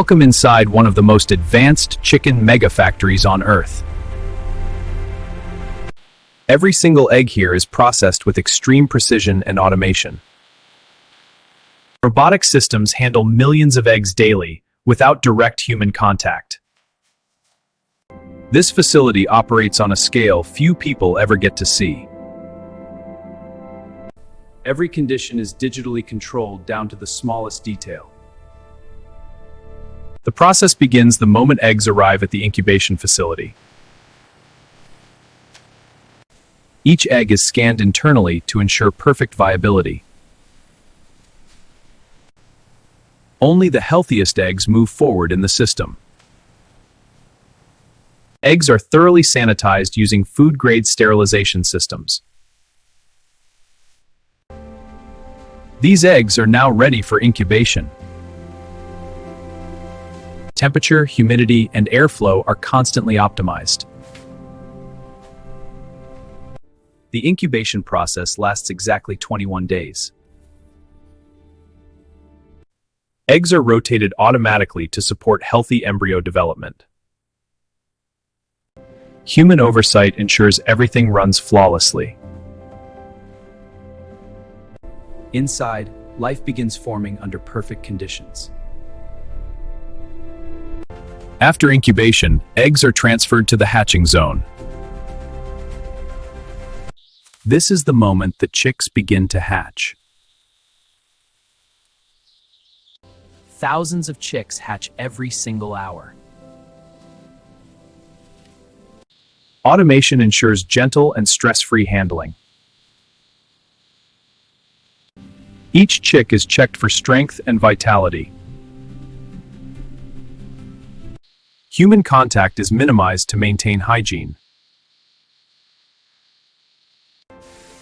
Welcome inside one of the most advanced chicken mega factories on Earth. Every single egg here is processed with extreme precision and automation. Robotic systems handle millions of eggs daily without direct human contact. This facility operates on a scale few people ever get to see. Every condition is digitally controlled down to the smallest detail. The process begins the moment eggs arrive at the incubation facility. Each egg is scanned internally to ensure perfect viability. Only the healthiest eggs move forward in the system. Eggs are thoroughly sanitized using food-grade sterilization systems. These eggs are now ready for incubation. Temperature, humidity, and airflow are constantly optimized. The incubation process lasts exactly 21 days. Eggs are rotated automatically to support healthy embryo development. Human oversight ensures everything runs flawlessly. Inside, life begins forming under perfect conditions. After incubation, eggs are transferred to the hatching zone. This is the moment the chicks begin to hatch. Thousands of chicks hatch every single hour. Automation ensures gentle and stress-free handling. Each chick is checked for strength and vitality. Human contact is minimized to maintain hygiene.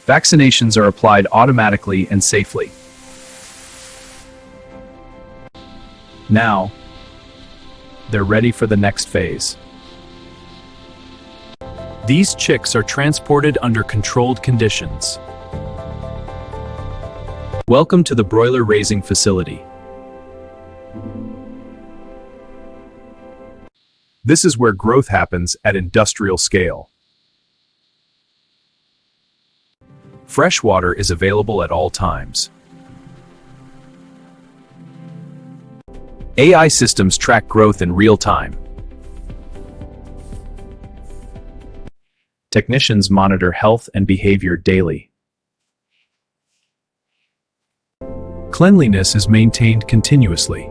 Vaccinations are applied automatically and safely. Now, they're ready for the next phase. These chicks are transported under controlled conditions. Welcome to the broiler raising facility. This is where growth happens at industrial scale. Fresh water is available at all times. AI systems track growth in real time. Technicians monitor health and behavior daily. Cleanliness is maintained continuously.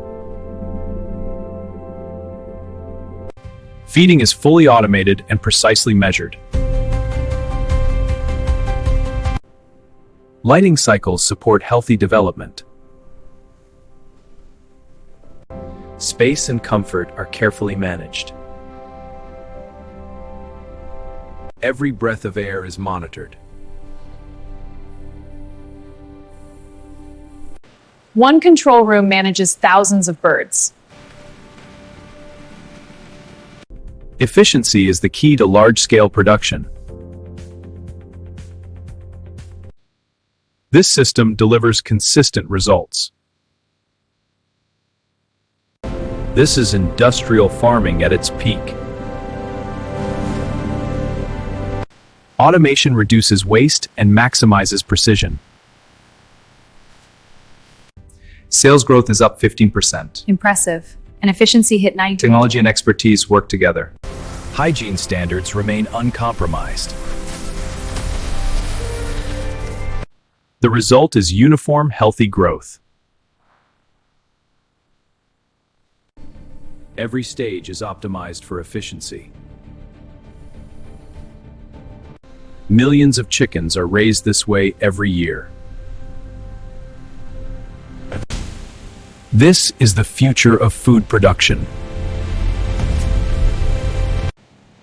Feeding is fully automated and precisely measured. Lighting cycles support healthy development. Space and comfort are carefully managed. Every breath of air is monitored. One control room manages thousands of birds. Efficiency is the key to large-scale production. This system delivers consistent results. This is industrial farming at its peak. Automation reduces waste and maximizes precision. Sales growth is up 15%. Impressive. And efficiency hit 90%. Technology and expertise work together. Hygiene standards remain uncompromised. The result is uniform, healthy growth. Every stage is optimized for efficiency. Millions of chickens are raised this way every year. This is the future of food production.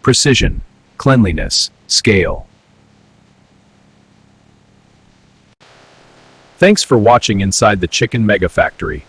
Precision, cleanliness, scale. Thanks for watching inside the Chicken Mega Factory.